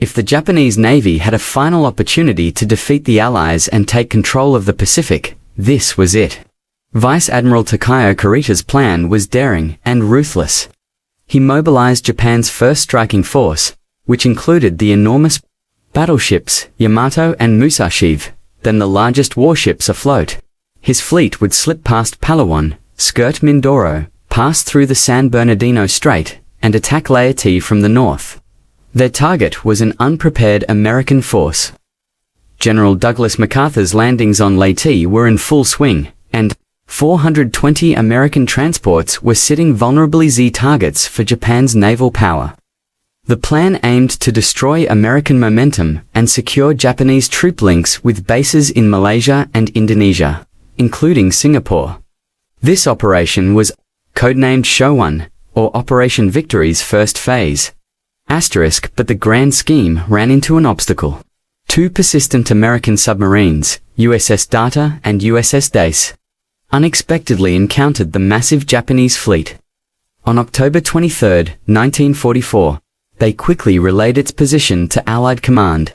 If the Japanese Navy had a final opportunity to defeat the Allies and take control of the Pacific, this was it. Vice Admiral Kurita's plan was daring and ruthless. He mobilized Japan's first striking force, which included the enormous battleships Yamato and Musashi, then the largest warships afloat. His fleet would slip past Palawan, skirt Mindoro, pass through the San Bernardino Strait, and attack Leyte from the north. Their target was an unprepared American force. General Douglas MacArthur's landings on Leyte were in full swing, and 420 American transports were sitting vulnerably Z targets for Japan's naval power. The plan aimed to destroy American momentum and secure Japanese troop links with bases in Malaysia and Indonesia, including Singapore. This operation was codenamed Showan, or Operation Victory's first phase. But the grand scheme ran into an obstacle. Two persistent American submarines, USS Data and USS Dace, unexpectedly encountered the massive Japanese fleet. On October 23, 1944, they quickly relayed its position to Allied command.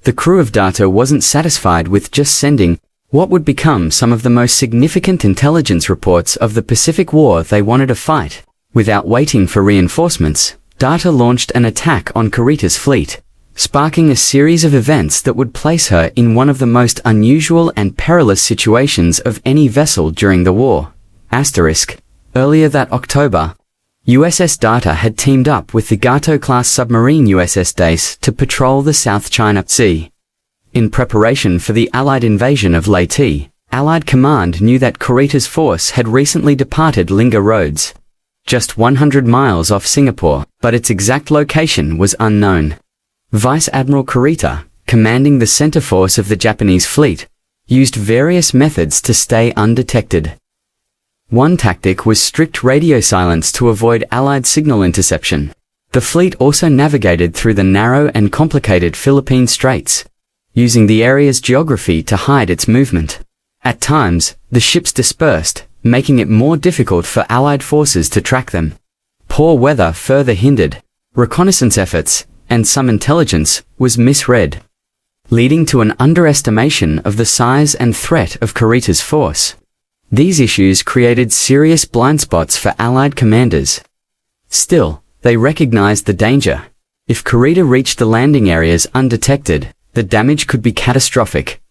The crew of Data wasn't satisfied with just sending what would become some of the most significant intelligence reports of the Pacific War. They wanted to fight. Without waiting for reinforcements, Data launched an attack on Kurita's fleet, sparking a series of events that would place her in one of the most unusual and perilous situations of any vessel during the war. Earlier that October, USS Data had teamed up with the Gato-class submarine USS Dace to patrol the South China Sea. In preparation for the Allied invasion of Leyte, Allied command knew that Kurita's force had recently departed Linga Roads, just 100 miles off Singapore, but its exact location was unknown. Vice Admiral Kurita, commanding the center force of the Japanese fleet, used various methods to stay undetected. One tactic was strict radio silence to avoid Allied signal interception. The fleet also navigated through the narrow and complicated Philippine Straits, using the area's geography to hide its movement. At times, the ships dispersed, making it more difficult for Allied forces to track them. Poor weather further hindered reconnaissance efforts, and some intelligence was misread, leading to an underestimation of the size and threat of Kurita's force. These issues created serious blind spots for Allied commanders. Still, they recognized the danger. If Kurita reached the landing areas undetected, the damage could be catastrophic.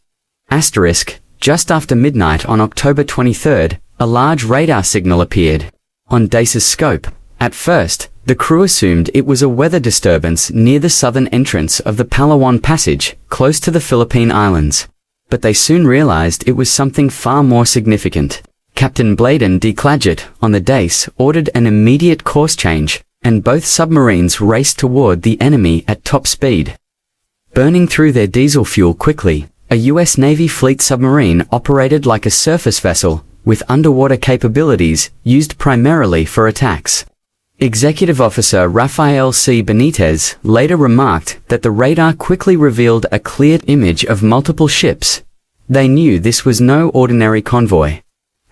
Just after midnight on October 23, a large radar signal appeared on Dace's scope. At first, the crew assumed it was a weather disturbance near the southern entrance of the Palawan Passage, close to the Philippine Islands. But they soon realized it was something far more significant. Captain Bladen D. Clagett, on the Dace, ordered an immediate course change, and both submarines raced toward the enemy at top speed. Burning through their diesel fuel quickly, a U.S. Navy fleet submarine operated like a surface vessel, with underwater capabilities used primarily for attacks. Executive Officer Rafael C. Benitez later remarked that the radar quickly revealed a clear image of multiple ships. They knew this was no ordinary convoy.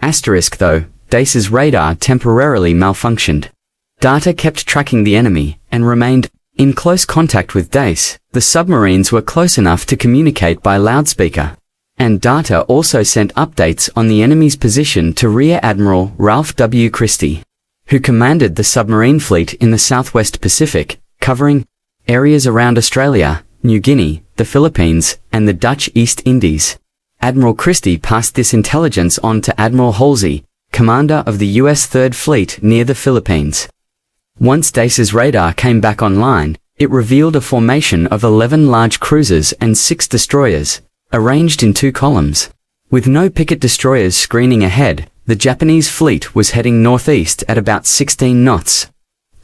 Though, Dace's radar temporarily malfunctioned. Data kept tracking the enemy, and remained in close contact with Dace. The submarines were close enough to communicate by loudspeaker, and Data also sent updates on the enemy's position to Rear Admiral Ralph W. Christie, who commanded the submarine fleet in the Southwest Pacific, covering areas around Australia, New Guinea, the Philippines, and the Dutch East Indies. Admiral Christie passed this intelligence on to Admiral Halsey, commander of the U.S. Third Fleet near the Philippines. Once Dace's radar came back online, it revealed a formation of 11 large cruisers and 6 destroyers, arranged in 2 columns. With no picket destroyers screening ahead, the Japanese fleet was heading northeast at about 16 knots.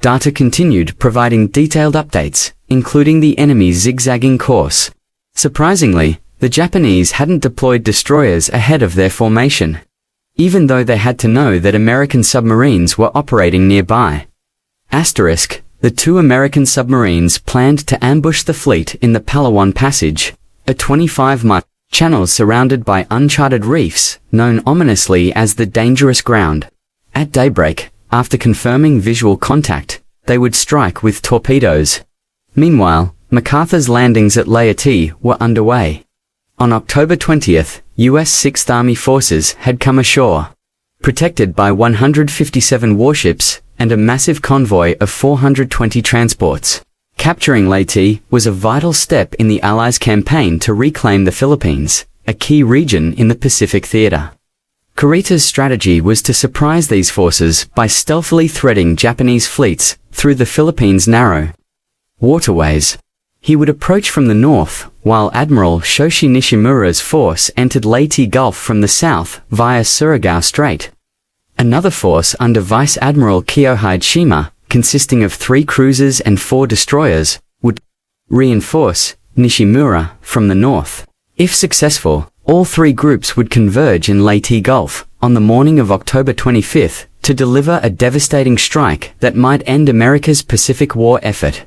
Data continued providing detailed updates, including the enemy's zigzagging course. Surprisingly, the Japanese hadn't deployed destroyers ahead of their formation, even though they had to know that American submarines were operating nearby. The 2 American submarines planned to ambush the fleet in the Palawan Passage, a 25-mile channel surrounded by uncharted reefs, known ominously as the dangerous ground. At daybreak, after confirming visual contact, they would strike with torpedoes. Meanwhile, MacArthur's landings at Leyte were underway. On October 20th, U.S. 6th Army forces had come ashore, protected by 157 warships and a massive convoy of 420 transports. Capturing Leyte was a vital step in the Allies' campaign to reclaim the Philippines, a key region in the Pacific theater. Kurita's strategy was to surprise these forces by stealthily threading Japanese fleets through the Philippines' narrow waterways. He would approach from the north, while Admiral Shoshi Nishimura's force entered Leyte Gulf from the south via Surigao Strait. Another force under Vice Admiral Kyohide Shima, consisting of 3 cruisers and 4 destroyers, would reinforce Nishimura from the north. If successful, all 3 groups would converge in Leyte Gulf on the morning of October 25th to deliver a devastating strike that might end America's Pacific War effort.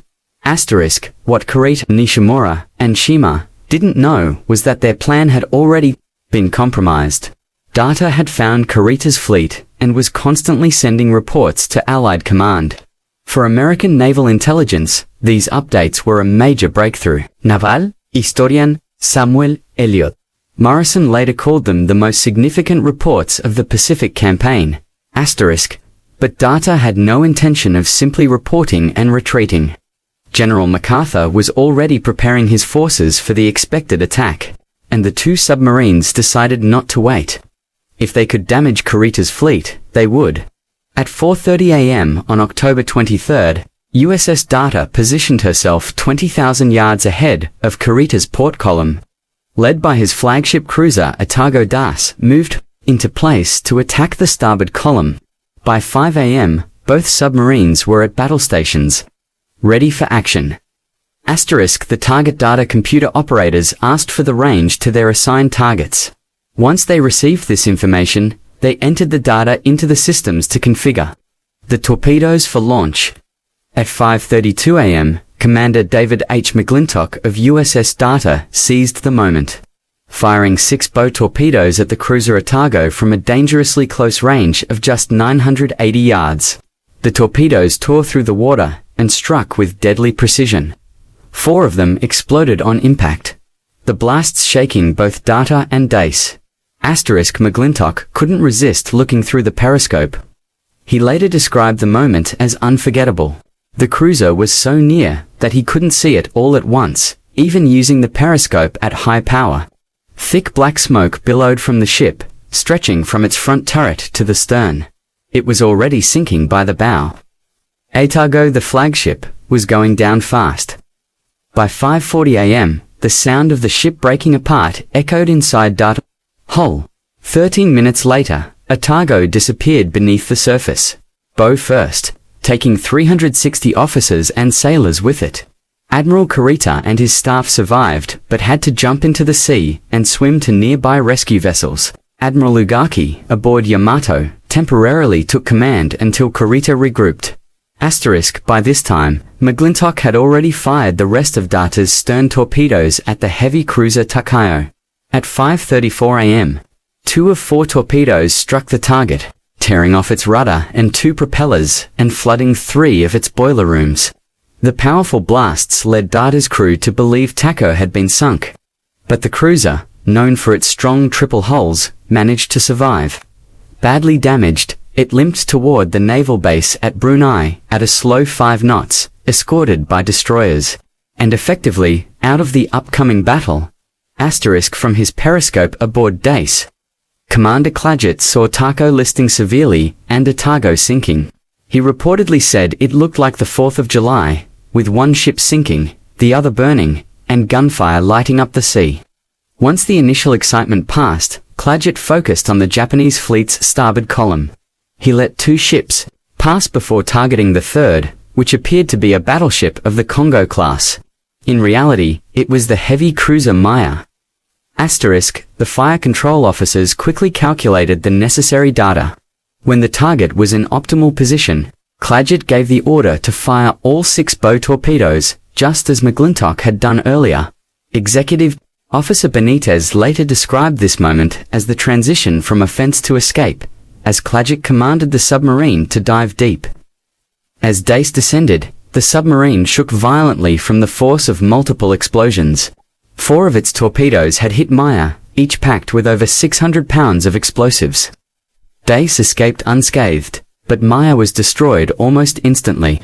What Kurita, Nishimura, and Shima didn't know was that their plan had already been compromised. Data had found Kurita's fleet and was constantly sending reports to Allied command. For American naval intelligence, these updates were a major breakthrough. Naval historian Samuel Elliott Morrison later called them the most significant reports of the Pacific campaign. But Data had no intention of simply reporting and retreating. General MacArthur was already preparing his forces for the expected attack, and the 2 submarines decided not to wait. If they could damage Kurita's fleet, they would. At 4:30 a.m. on October 23rd, USS Data positioned herself 20,000 yards ahead of Kurita's port column. Led by his flagship cruiser Atago Dace moved into place to attack the starboard column. By 5 a.m., both submarines were at battle stations, ready for action. The target data computer operators asked for the range to their assigned targets. Once they received this information, they entered the data into the systems to configure the torpedoes for launch. At 5:32 a.m., Commander David H. McClintock of USS Data seized the moment, firing 6 bow torpedoes at the cruiser Atago from a dangerously close range of just 980 yards. The torpedoes tore through the water and struck with deadly precision. 4 of them exploded on impact, the blasts shaking both Data and Dace. McClintock couldn't resist looking through the periscope. He later described the moment as unforgettable. The cruiser was so near that he couldn't see it all at once, even using the periscope at high power. Thick black smoke billowed from the ship, stretching from its front turret to the stern. It was already sinking by the bow. Atago, the flagship, was going down fast. By 5:40 a.m., the sound of the ship breaking apart echoed inside Data hull. 13 minutes later, Atago disappeared beneath the surface, bow first, taking 360 officers and sailors with it. Admiral Kurita and his staff survived, but had to jump into the sea and swim to nearby rescue vessels. Admiral Ugaki, aboard Yamato, temporarily took command until Kurita regrouped. By this time, McClintock had already fired the rest of Data's stern torpedoes at the heavy cruiser Takayo. At 5:34 a.m., 2 of 4 torpedoes struck the target, tearing off its rudder and 2 propellers and flooding 3 of its boiler rooms. The powerful blasts led Data's crew to believe Tako had been sunk. But the cruiser, known for its strong triple hulls, managed to survive. Badly damaged, it limped toward the naval base at Brunei at a slow 5 knots, escorted by destroyers, and effectively out of the upcoming battle. From his periscope aboard Dace, Commander Clagett saw Tako listing severely and Atago sinking. He reportedly said it looked like the 4th of July, with one ship sinking, the other burning, and gunfire lighting up the sea. Once the initial excitement passed, Clagett focused on the Japanese fleet's starboard column. He let 2 ships pass before targeting the third, which appeared to be a battleship of the Congo class. In reality, it was the heavy cruiser Maya. The fire control officers quickly calculated the necessary data. When the target was in optimal position, Clagett gave the order to fire all 6 bow torpedoes, just as McClintock had done earlier. Executive Officer Benitez later described this moment as the transition from offense to escape, as Clagett commanded the submarine to dive deep. As Dace descended, the submarine shook violently from the force of multiple explosions. 4 of its torpedoes had hit Maya, each packed with over 600 pounds of explosives. Dace escaped unscathed, but Maya was destroyed almost instantly.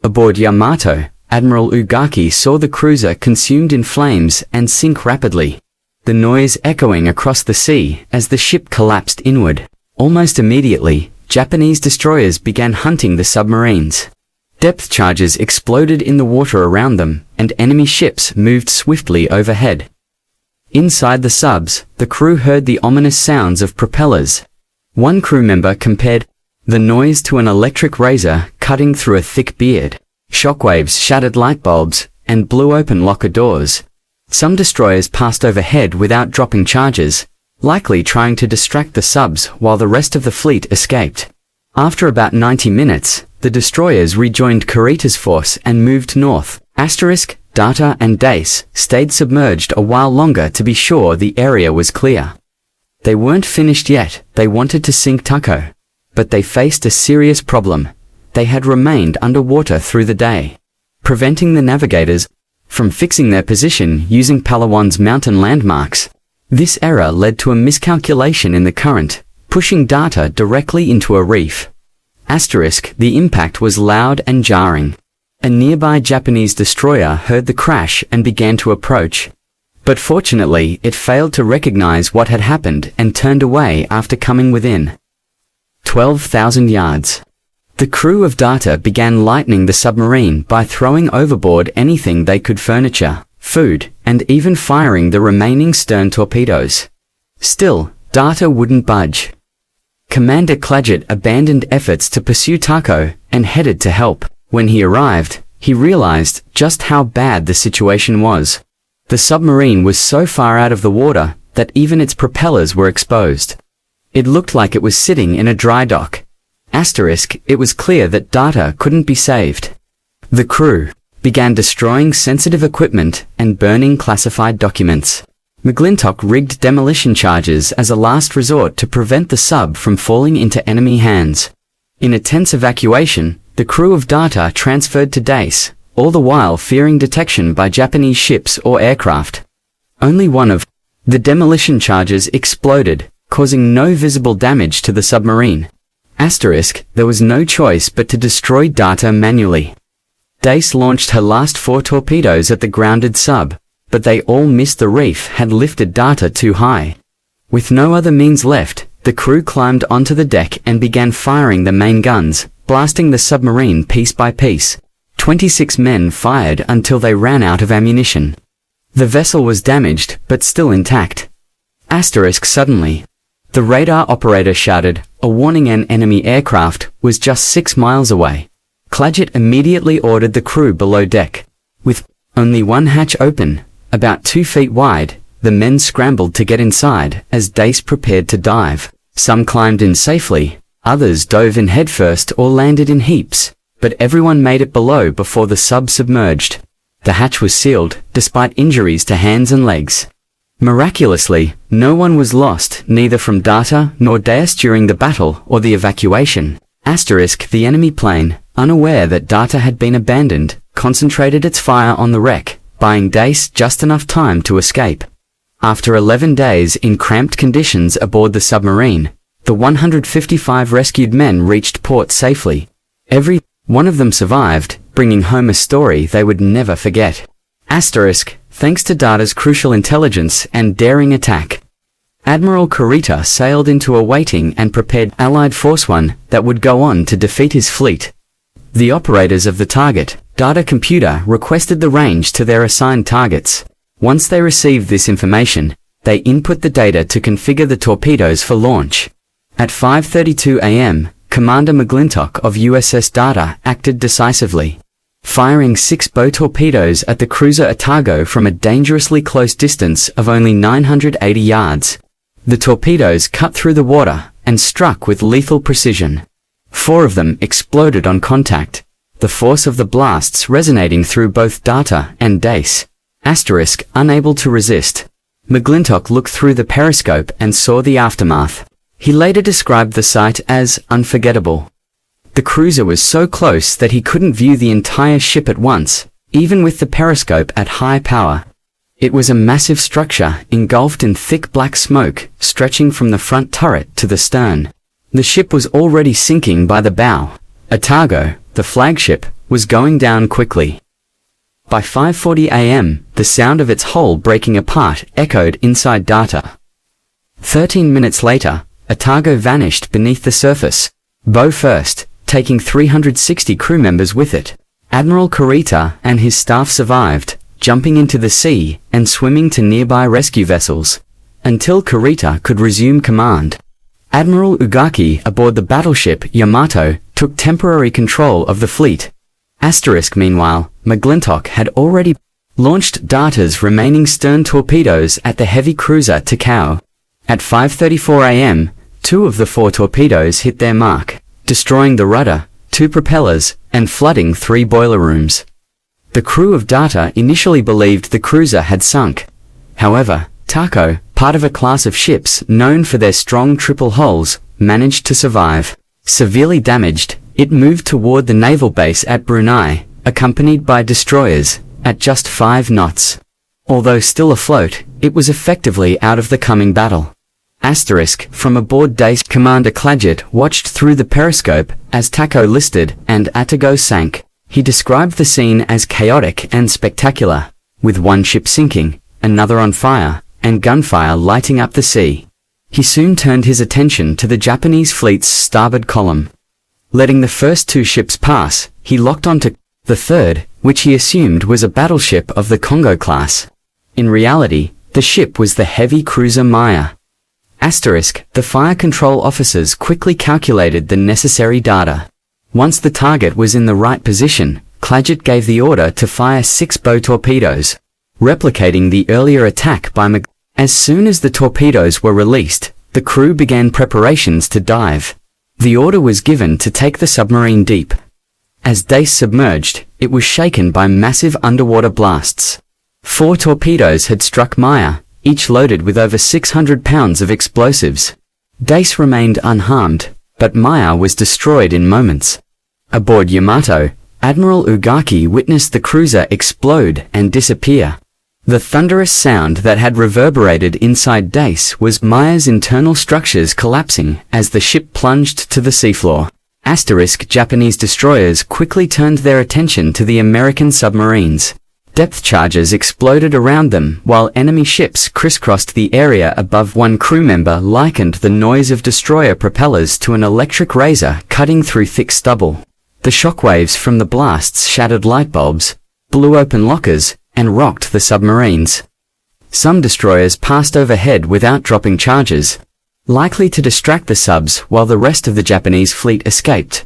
Aboard Yamato, Admiral Ugaki saw the cruiser consumed in flames and sink rapidly, the noise echoing across the sea as the ship collapsed inward. Almost immediately, Japanese destroyers began hunting the submarines. Depth charges exploded in the water around them, and enemy ships moved swiftly overhead. Inside the subs, the crew heard the ominous sounds of propellers. One crew member compared the noise to an electric razor cutting through a thick beard. Shockwaves shattered light bulbs and blew open locker doors. Some destroyers passed overhead without dropping charges, likely trying to distract the subs while the rest of the fleet escaped. After about 90 minutes, the destroyers rejoined Kurita's force and moved north. Data and Dace stayed submerged a while longer to be sure the area was clear. They weren't finished yet. They wanted to sink Tako. But they faced a serious problem. They had remained underwater through the day, preventing the navigators from fixing their position using Palawan's mountain landmarks. This error led to a miscalculation in the current, pushing Data directly into a reef. The impact was loud and jarring. A nearby Japanese destroyer heard the crash and began to approach. But fortunately, it failed to recognize what had happened and turned away after coming within 12,000 yards. The crew of Data began lightening the submarine by throwing overboard anything they could: furniture, food, and even firing the remaining stern torpedoes. Still, Data wouldn't budge. Commander Claggett abandoned efforts to pursue Tako and headed to help. When he arrived, he realized just how bad the situation was. The submarine was so far out of the water that even its propellers were exposed. It looked like it was sitting in a dry dock. It was clear that Data couldn't be saved. The crew began destroying sensitive equipment and burning classified documents. McClintock rigged demolition charges as a last resort to prevent the sub from falling into enemy hands. In a tense evacuation, the crew of Data transferred to Dace, all the while fearing detection by Japanese ships or aircraft. Only one of the demolition charges exploded, causing no visible damage to the submarine. There was no choice but to destroy Data manually. Dace launched her last 4 torpedoes at the grounded sub, but they all missed. The reef had lifted Data too high. With no other means left, the crew climbed onto the deck and began firing the main guns, blasting the submarine piece by piece. 26 men fired until they ran out of ammunition. The vessel was damaged, but still intact. Suddenly, the radar operator shouted a warning: an enemy aircraft was just 6 miles away. Claggett immediately ordered the crew below deck. With only one hatch open, about 2 feet wide, the men scrambled to get inside as Dace prepared to dive. Some climbed in safely, others dove in headfirst or landed in heaps, but everyone made it below before the sub submerged. The hatch was sealed, despite injuries to hands and legs. Miraculously, no one was lost, neither from Data nor Dace during the battle or the evacuation. The enemy plane, unaware that Data had been abandoned, concentrated its fire on the wreck, buying Dace just enough time to escape. After 11 days in cramped conditions aboard the submarine, the 155 rescued men reached port safely. Every one of them survived, bringing home a story they would never forget. Thanks to Data's crucial intelligence and daring attack, Admiral Kurita sailed into a waiting and prepared Allied Force One that would go on to defeat his fleet. The operators of the target data computer requested the range to their assigned targets. Once they received this information, they input the data to configure the torpedoes for launch. At 5:32 a.m., Commander McClintock of USS Data acted decisively, firing 6 bow torpedoes at the cruiser Otago from a dangerously close distance of only 980 yards. The torpedoes cut through the water and struck with lethal precision. 4 of them exploded on contact, the force of the blasts resonating through both Data and Dace. Unable to resist, McClintock looked through the periscope and saw the aftermath. He later described the sight as unforgettable. The cruiser was so close that he couldn't view the entire ship at once, even with the periscope at high power. It was a massive structure engulfed in thick black smoke, stretching from the front turret to the stern. The ship was already sinking by the bow. Otago, the flagship, was going down quickly. By 5:40 a.m., the sound of its hull breaking apart echoed inside Data. 13 minutes later, Otago vanished beneath the surface, bow first, taking 360 crew members with it. Admiral Kurita and his staff survived, jumping into the sea and swimming to nearby rescue vessels, until Kurita could resume command. Admiral Ugaki aboard the battleship Yamato took temporary control of the fleet. Meanwhile, McClintock had already launched Data's remaining stern torpedoes at the heavy cruiser Takao. At 5:34 a.m., 2 of the 4 torpedoes hit their mark, destroying the rudder, 2 propellers, and flooding 3 boiler rooms. The crew of Data initially believed the cruiser had sunk. However, Tako, part of a class of ships known for their strong triple hulls, managed to survive. Severely damaged, it moved toward the naval base at Brunei, accompanied by destroyers, at just 5 knots. Although still afloat, it was effectively out of the coming battle. From aboard Dace, Commander Claggett watched through the periscope as Tako listed and Atago sank. He described the scene as chaotic and spectacular, with one ship sinking, another on fire, and gunfire lighting up the sea. He soon turned his attention to the Japanese fleet's starboard column. Letting the first 2 ships pass, he locked onto the third, which he assumed was a battleship of the Congo class. In reality, the ship was the heavy cruiser Maya. The fire control officers quickly calculated the necessary data. Once the target was in the right position, Claggett gave the order to fire 6 bow torpedoes, replicating the earlier attack by McClintock. As soon as the torpedoes were released, the crew began preparations to dive. The order was given to take the submarine deep. As Dace submerged, it was shaken by massive underwater blasts. 4 torpedoes had struck Maya, each loaded with over 600 pounds of explosives. Dace remained unharmed, but Maya was destroyed in moments. Aboard Yamato, Admiral Ugaki witnessed the cruiser explode and disappear. The thunderous sound that had reverberated inside Dace was Maya's internal structures collapsing as the ship plunged to the seafloor. Japanese destroyers quickly turned their attention to the American submarines. Depth charges exploded around them while enemy ships crisscrossed the area above. One crew member likened the noise of destroyer propellers to an electric razor cutting through thick stubble. The shockwaves from the blasts shattered light bulbs, blew open lockers, and rocked the submarines. Some destroyers passed overhead without dropping charges, likely to distract the subs while the rest of the Japanese fleet escaped.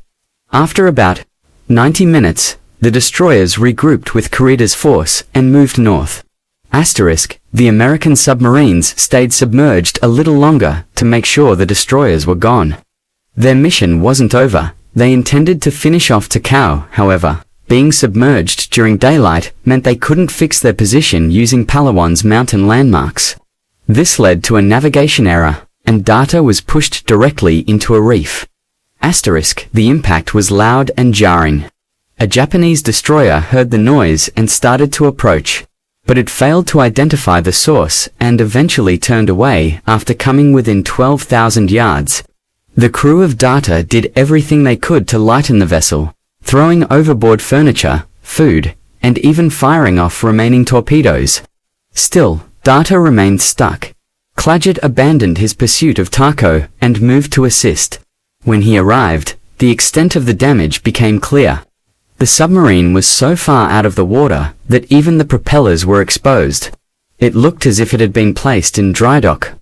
After about 90 minutes, the destroyers regrouped with Kurita's force and moved north. The American submarines stayed submerged a little longer to make sure the destroyers were gone. Their mission wasn't over. They intended to finish off Takao, however. Being submerged during daylight meant they couldn't fix their position using Palawan's mountain landmarks. This led to a navigation error, and Data was pushed directly into a reef. The impact was loud and jarring. A Japanese destroyer heard the noise and started to approach, but it failed to identify the source and eventually turned away after coming within 12,000 yards. The crew of Data did everything they could to lighten the vessel, throwing overboard furniture, food, and even firing off remaining torpedoes. Still, Data remained stuck. Claggett abandoned his pursuit of Tako and moved to assist. When he arrived, the extent of the damage became clear. The submarine was so far out of the water that even the propellers were exposed. It looked as if it had been placed in dry dock.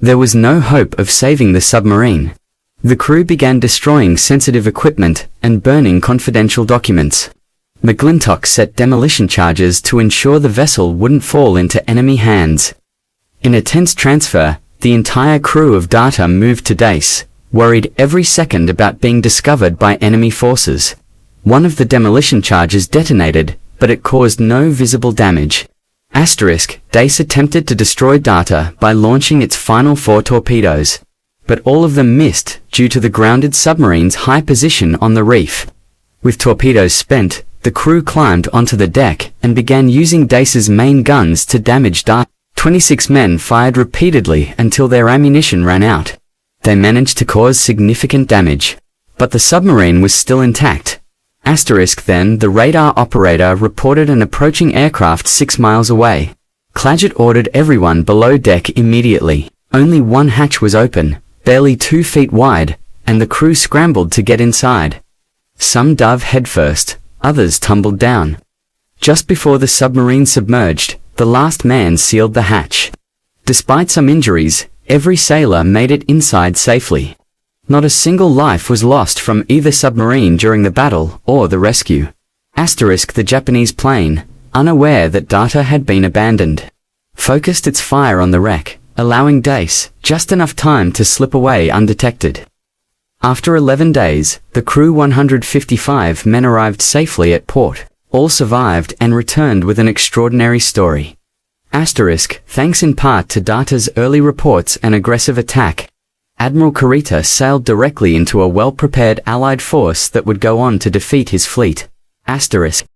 There was no hope of saving the submarine. The crew began destroying sensitive equipment and burning confidential documents. McClintock set demolition charges to ensure the vessel wouldn't fall into enemy hands. In a tense transfer, the entire crew of Data moved to Dace, worried every second about being discovered by enemy forces. One of the demolition charges detonated, but it caused no visible damage. Dace attempted to destroy Data by launching its final 4 torpedoes. but all of them missed due to the grounded submarine's high position on the reef. With torpedoes spent, the crew climbed onto the deck and began using Dace's main guns to damage Dart. 26 men fired repeatedly until their ammunition ran out. They managed to cause significant damage, but the submarine was still intact. Then, the radar operator reported an approaching aircraft 6 miles away. Claggett ordered everyone below deck immediately. Only one hatch was open, barely 2 feet wide, and the crew scrambled to get inside. Some dove headfirst, others tumbled down. Just before the submarine submerged, the last man sealed the hatch. Despite some injuries, every sailor made it inside safely. Not a single life was lost from either submarine during the battle or the rescue. The Japanese plane, unaware that data had been abandoned, focused its fire on the wreck, allowing Dace just enough time to slip away undetected. After 11 days, the crew 155 men arrived safely at port. All survived and returned with an extraordinary story. Thanks in part to Data's early reports and aggressive attack, Admiral Kurita sailed directly into a well-prepared Allied force that would go on to defeat his fleet.